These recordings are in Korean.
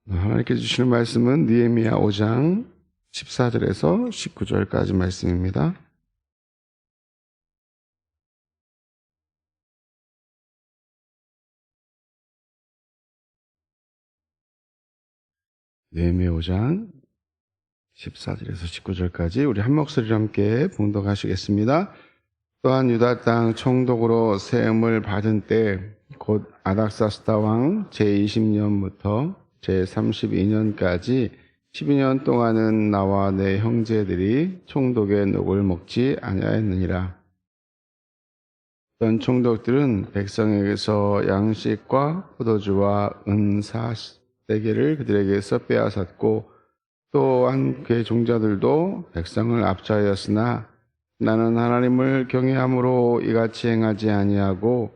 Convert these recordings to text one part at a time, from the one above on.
하나님께 주시는 말씀은 느헤미야 5장 14절에서 19절까지 말씀입니다. 느헤미야 5장 14절에서 19절까지 우리 한 목소리로 함께 봉독하시겠습니다. 또한 유다 땅 총독으로 세움을 받은 때 곧 아닥사스다 왕 제20년부터 제32년까지 12년 동안은 나와 내 형제들이 총독의 녹을 먹지 아니하였느니라. 어떤 총독들은 백성에게서 양식과 포도주와 은 40대개를 그들에게서 빼앗았고 또한 그의 종자들도 백성을 압제하였으나 나는 하나님을 경외함으로 이같이 행하지 아니하고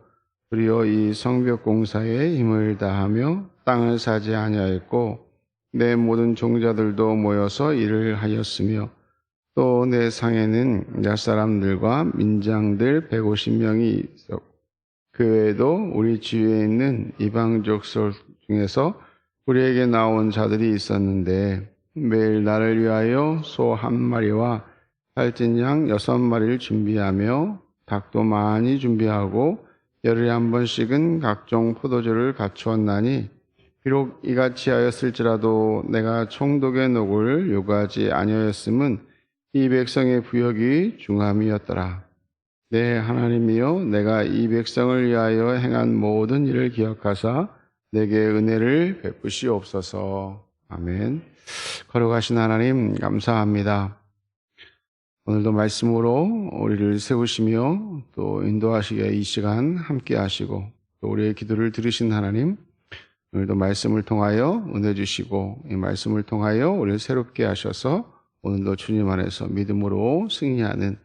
도리어 이 성벽 공사에 힘을 다하며 땅을 사지 아니하였고 내 모든 종자들도 모여서 일을 하였으며 또 내 상에는 옛사람들과 민장들 150명이 있었고 그 외에도 우리 주위에 있는 이방족 중에서 우리에게 나온 자들이 있었는데 매일 나를 위하여 소 1마리와 살찐 양 6마리를 준비하며 닭도 많이 준비하고 열흘에 한 번씩은 각종 포도주를 갖추었나니 비록 이같이 하였을지라도 내가 총독의 녹을 요구하지 아니하였음은 이 백성의 부역이 중함이었더라. 내 하나님이여 내가 이 백성을 위하여 행한 모든 일을 기억하사 내게 은혜를 베푸시옵소서. 아멘. 거룩하신 하나님 감사합니다. 오늘도 말씀으로 우리를 세우시며 또 인도하시기에 이 시간 함께 하시고 또 우리의 기도를 들으신 하나님, 오늘도 말씀을 통하여 은혜 주시고 이 말씀을 통하여 우리를 새롭게 하셔서 오늘도 주님 안에서 믿음으로 승리하는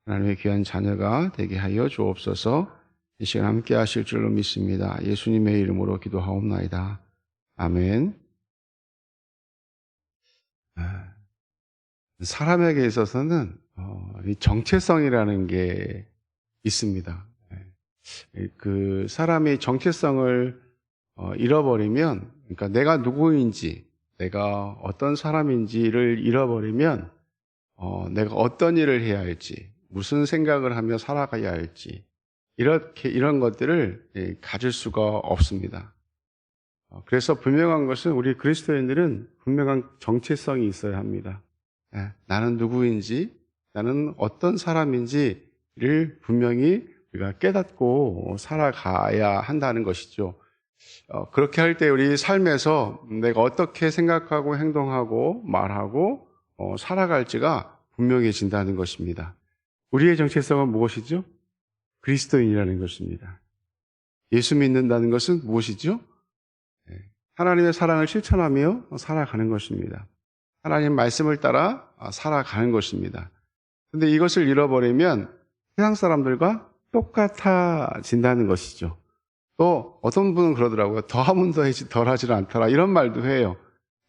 하나님의 귀한 자녀가 되게 하여 주옵소서. 이 시간 함께 하실 줄로 믿습니다. 예수님의 이름으로 기도하옵나이다. 아멘. 사람에게 있어서는 이 정체성이라는 게 있습니다. 그 사람이 정체성을 잃어버리면, 그러니까 내가 누구인지, 내가 어떤 사람인지를 잃어버리면 내가 어떤 일을 해야 할지, 무슨 생각을 하며 살아가야 할지 이런 것들을 가질 수가 없습니다. 그래서 분명한 것은 우리 그리스도인들은 분명한 정체성이 있어야 합니다. 나는 누구인지, 나는 어떤 사람인지를 분명히 우리가 깨닫고 살아가야 한다는 것이죠. 그렇게 할 때 우리 삶에서 내가 어떻게 생각하고 행동하고 말하고 살아갈지가 분명해진다는 것입니다. 우리의 정체성은 무엇이죠? 그리스도인이라는 것입니다. 예수 믿는다는 것은 무엇이죠? 하나님의 사랑을 실천하며 살아가는 것입니다. 하나님 말씀을 따라 살아가는 것입니다. 그런데 이것을 잃어버리면 세상 사람들과 똑같아진다는 것이죠. 또 어떤 분은 그러더라고요. 더하면 더하지 덜하지는 않더라. 이런 말도 해요.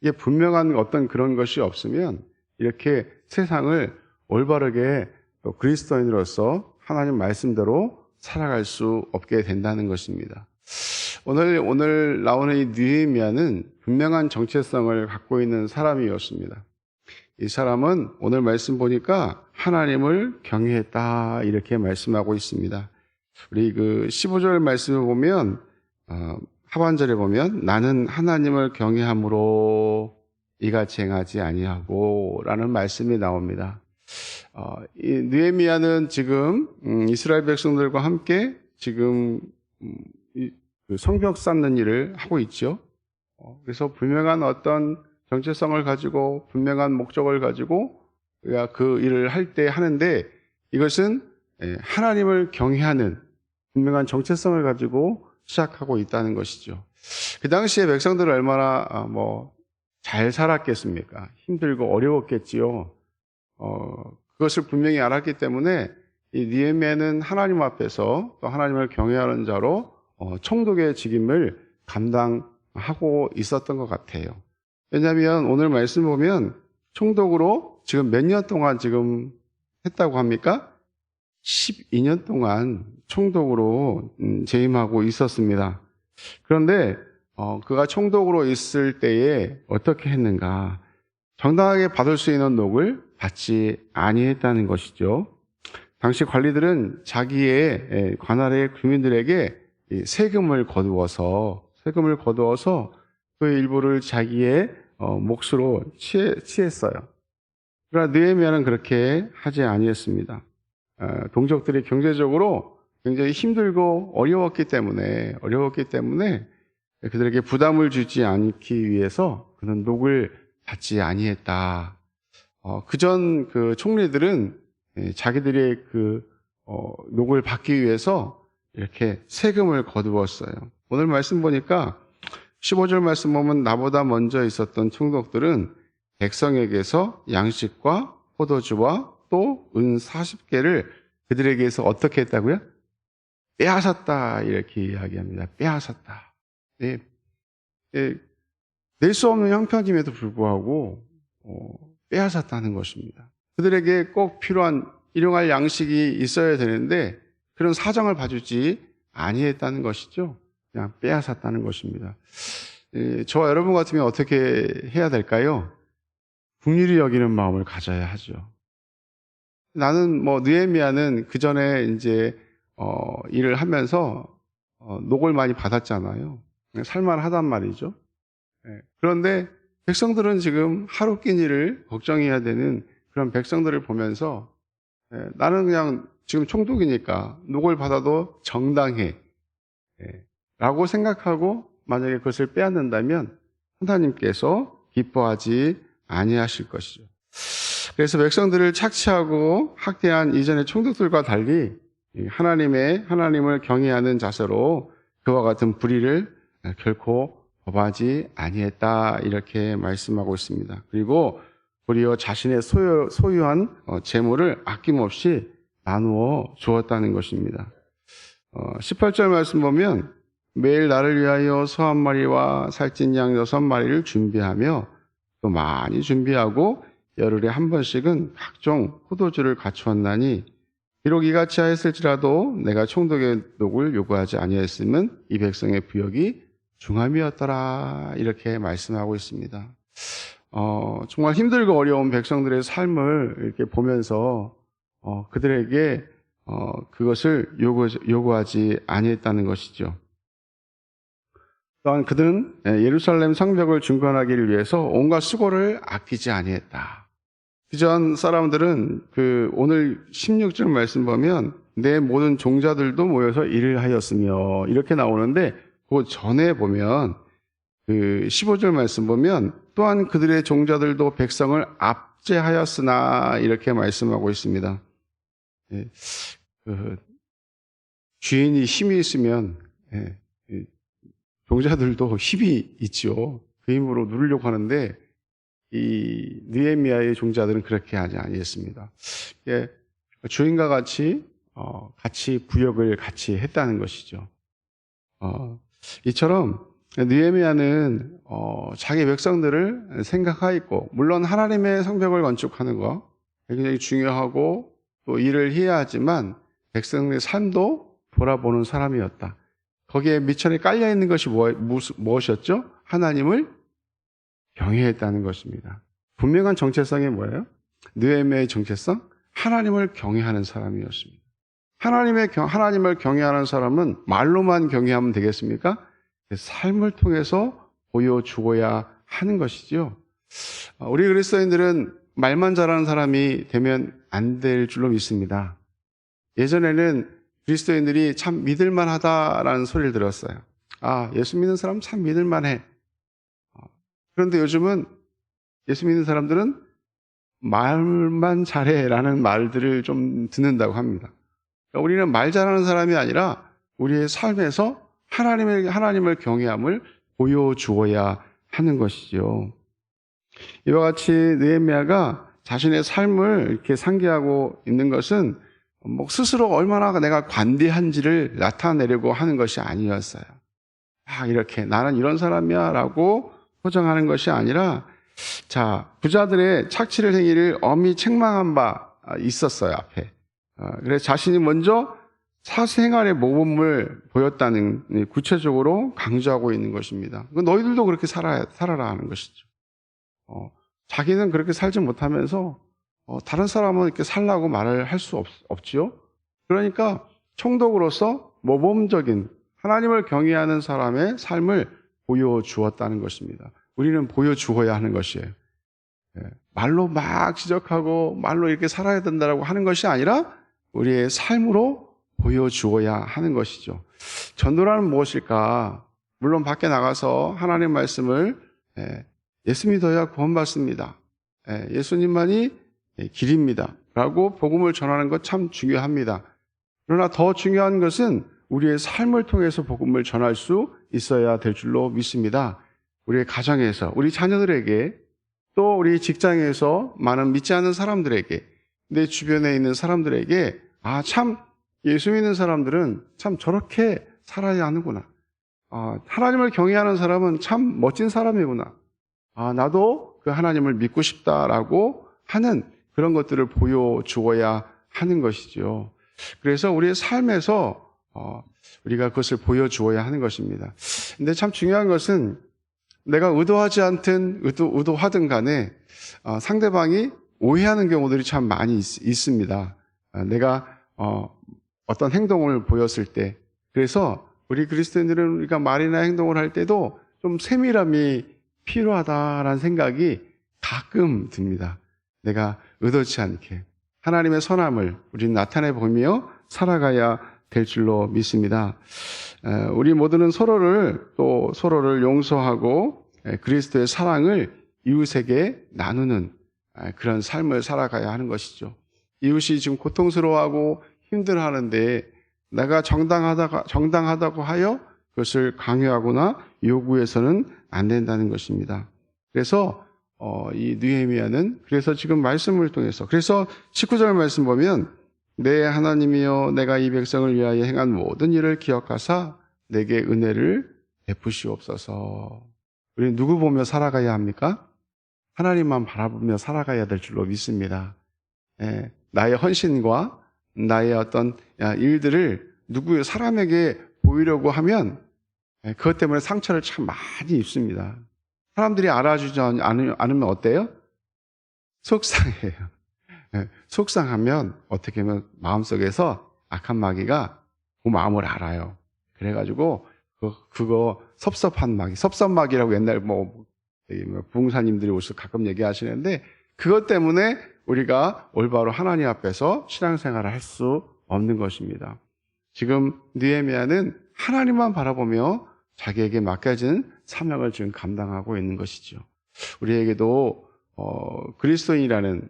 이게 분명한 어떤 그런 것이 없으면 이렇게 세상을 올바르게 또 그리스도인으로서 하나님 말씀대로 살아갈 수 없게 된다는 것입니다. 오늘 나오는 이 느헤미야는 분명한 정체성을 갖고 있는 사람이었습니다. 이 사람은 오늘 말씀 보니까 하나님을 경외했다 이렇게 말씀하고 있습니다. 우리 그 15절 말씀을 보면 하반절에 보면 나는 하나님을 경외함으로 이같이 행하지 아니하고 라는 말씀이 나옵니다. 이 느헤미야는 지금 이스라엘 백성들과 함께 지금 그 성벽 쌓는 일을 하고 있죠. 그래서 분명한 어떤 정체성을 가지고 분명한 목적을 가지고 우리가 그 일을 할 때 하는데 이것은 하나님을 경외하는 분명한 정체성을 가지고 시작하고 있다는 것이죠. 그 당시에 백성들은 얼마나 잘 살았겠습니까? 힘들고 어려웠겠지요. 그것을 분명히 알았기 때문에 이 느헤미야는 하나님 앞에서 또 하나님을 경외하는 자로 총독의 직임을 감당하고 있었던 것 같아요. 왜냐하면 오늘 말씀 보면 총독으로 지금 몇 년 동안 지금 했다고 합니까? 12년 동안 총독으로 재임하고 있었습니다. 그런데 그가 총독으로 있을 때에 어떻게 했는가? 정당하게 받을 수 있는 녹을 받지 아니했다는 것이죠. 당시 관리들은 자기의 관할의 규민들에게 이 세금을 거두어서 그 일부를 자기의 몫으로 취했어요. 그러나 느헤미야는 그렇게 하지 아니했습니다. 동족들이 경제적으로 굉장히 힘들고 어려웠기 때문에 그들에게 부담을 주지 않기 위해서 그는 녹을 받지 아니했다. 그전 그 총리들은 자기들의 녹을 받기 위해서 이렇게 세금을 거두었어요. 오늘 말씀 보니까 15절 말씀 보면 나보다 먼저 있었던 총독들은 백성에게서 양식과 포도주와 또 은 40개를 그들에게서 어떻게 했다고요? 빼앗았다 이렇게 이야기합니다. 빼앗았다. 네. 낼 수 없는 형편임에도 불구하고 빼앗았다는 것입니다. 그들에게 꼭 필요한 일용할 양식이 있어야 되는데 그런 사정을 봐주지 아니했다는 것이죠. 그냥 빼앗았다는 것입니다. 저와 여러분 같으면 어떻게 해야 될까요? 긍휼히 여기는 마음을 가져야 하죠. 나는 느헤미야는 그 전에 이제 일을 하면서 녹을 많이 받았잖아요. 살만하단 말이죠. 그런데 백성들은 지금 하루 끼니를 걱정해야 되는 그런 백성들을 보면서 나는 그냥 지금 총독이니까 녹을 받아도 정당해 라고 생각하고 만약에 그것을 빼앗는다면 하나님께서 기뻐하지 아니하실 것이죠. 그래서 백성들을 착취하고 학대한 이전의 총독들과 달리 하나님을 경외하는 자세로 그와 같은 불의를 결코 범하지 아니했다 이렇게 말씀하고 있습니다. 그리고 도리어 자신의 소유한 재물을 아낌없이 나누어 주었다는 것입니다. 18절 말씀 보면 매일 나를 위하여 소 한 마리와 살찐 양 6마리를 준비하며 또 많이 준비하고 열흘에 한 번씩은 각종 포도주를 갖추었나니 비록 이같이 하였을지라도 내가 총독의 녹을 요구하지 아니하였으면 이 백성의 부역이 중함이었더라 이렇게 말씀하고 있습니다. 정말 힘들고 어려운 백성들의 삶을 이렇게 보면서 그들에게 그것을 요구하지 아니했다는 것이죠. 또한 그들은 예루살렘 성벽을 중건하기를 위해서 온갖 수고를 아끼지 아니했다. 그전 사람들은 오늘 16절 말씀 보면 내 모든 종자들도 모여서 일을 하였으며 이렇게 나오는데 그 전에 보면 15절 말씀 보면 또한 그들의 종자들도 백성을 압제하였으나 이렇게 말씀하고 있습니다. 주인이 힘이 있으면 종자들도 힘이 있죠. 그 힘으로 누르려고 하는데 이 느헤미야의 종자들은 그렇게 하지 아니했습니다. 주인과 같이 부역을 같이 했다는 것이죠. 이처럼 느헤미야는 자기 백성들을 생각하였고 물론 하나님의 성벽을 건축하는 거 굉장히 중요하고 또 일을 해야 하지만 백성의 삶도 돌아보는 사람이었다. 거기에 미천에 깔려있는 것이 무엇이었죠? 하나님을 경외했다는 것입니다. 분명한 정체성이 뭐예요? 느헤미야의 정체성? 하나님을 경외하는 사람이었습니다. 하나님을 경외하는 사람은 말로만 경외하면 되겠습니까? 삶을 통해서 보여주어야 하는 것이죠. 우리 그리스도인들은 말만 잘하는 사람이 되면 안 될 줄로 믿습니다. 예전에는 그리스도인들이 참 믿을만하다라는 소리를 들었어요. 예수 믿는 사람 참 믿을만해. 그런데 요즘은 예수 믿는 사람들은 말만 잘해라는 말들을 좀 듣는다고 합니다. 그러니까 우리는 말 잘하는 사람이 아니라 우리의 삶에서 하나님을 경외함을 보여주어야 하는 것이죠. 이와 같이 느헤미야가 자신의 삶을 이렇게 상기하고 있는 것은 스스로 얼마나 내가 관대한지를 나타내려고 하는 것이 아니었어요. 이렇게 나는 이런 사람이야 라고 포장하는 것이 아니라 부자들의 착취를 행위를 엄히 책망한 바 있었어요, 앞에. 그래서 자신이 먼저 사생활의 모범을 보였다는 구체적으로 강조하고 있는 것입니다. 너희들도 그렇게 살아라 하는 것이죠. 자기는 그렇게 살지 못하면서 다른 사람은 이렇게 살라고 말을 할 수 없지요. 그러니까 총독으로서 모범적인 하나님을 경외하는 사람의 삶을 보여주었다는 것입니다. 우리는 보여주어야 하는 것이에요. 말로 막 지적하고 말로 이렇게 살아야 된다고 하는 것이 아니라 우리의 삶으로 보여주어야 하는 것이죠. 전도라는 무엇일까? 물론 밖에 나가서 하나님 말씀을 예수 믿어야 구원받습니다. 예수님만이 길입니다. 라고 복음을 전하는 것 참 중요합니다. 그러나 더 중요한 것은 우리의 삶을 통해서 복음을 전할 수 있어야 될 줄로 믿습니다. 우리의 가정에서, 우리 자녀들에게, 또 우리 직장에서 많은 믿지 않는 사람들에게, 내 주변에 있는 사람들에게 참 예수 믿는 사람들은 참 저렇게 살아야 하는구나. 하나님을 경외하는 사람은 참 멋진 사람이구나. 나도 그 하나님을 믿고 싶다라고 하는 그런 것들을 보여주어야 하는 것이죠. 그래서 우리의 삶에서 우리가 그것을 보여주어야 하는 것입니다. 근데 참 중요한 것은 내가 의도하지 않든 의도하든 간에 상대방이 오해하는 경우들이 참 많이 있습니다. 내가 어떤 행동을 보였을 때, 그래서 우리 그리스도인들은 우리가 말이나 행동을 할 때도 좀 세밀함이 필요하다라는 생각이 가끔 듭니다. 내가 의도치 않게 하나님의 선함을 우리는 나타내보며 살아가야 될 줄로 믿습니다. 우리 모두는 서로를 용서하고 그리스도의 사랑을 이웃에게 나누는 그런 삶을 살아가야 하는 것이죠. 이웃이 지금 고통스러워하고 힘들어하는데 내가 정당하다고 하여 그것을 강요하거나 요구해서는 안 된다는 것입니다. 그래서 이 느헤미야는 그래서 지금 말씀을 통해서, 그래서 19절 말씀 보면 내 하나님이여 내가 이 백성을 위하여 행한 모든 일을 기억하사 내게 은혜를 베푸시옵소서. 우리는 누구 보며 살아가야 합니까? 하나님만 바라보며 살아가야 될 줄로 믿습니다. 나의 헌신과 나의 어떤 일들을 사람에게 보이려고 하면 그것 때문에 상처를 참 많이 입습니다. 사람들이 알아주지 않으면 어때요? 속상해요. 속상하면 어떻게 하면 마음속에서 악한 마귀가 그 마음을 알아요. 그래가지고 그거 섭섭한 마귀, 섭섭마귀라고 옛날 부흥사님들이 오셔서 가끔 얘기하시는데 그것 때문에 우리가 올바로 하나님 앞에서 신앙생활을 할 수 없는 것입니다. 지금 느헤미야는 하나님만 바라보며 자기에게 맡겨진 사명을 지금 감당하고 있는 것이죠. 우리에게도 그리스도인이라는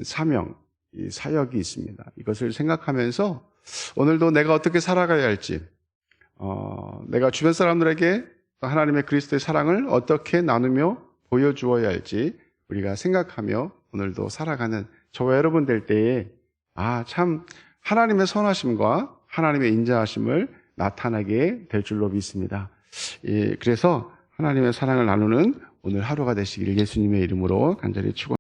사명, 이 사역이 있습니다. 이것을 생각하면서 오늘도 내가 어떻게 살아가야 할지, 내가 주변 사람들에게 하나님의 그리스도의 사랑을 어떻게 나누며 보여주어야 할지 우리가 생각하며 오늘도 살아가는 저와 여러분 될 때에 참 하나님의 선하심과 하나님의 인자하심을 나타나게 될 줄로 믿습니다. 그래서 하나님의 사랑을 나누는 오늘 하루가 되시기를 예수님의 이름으로 간절히 축원합니다.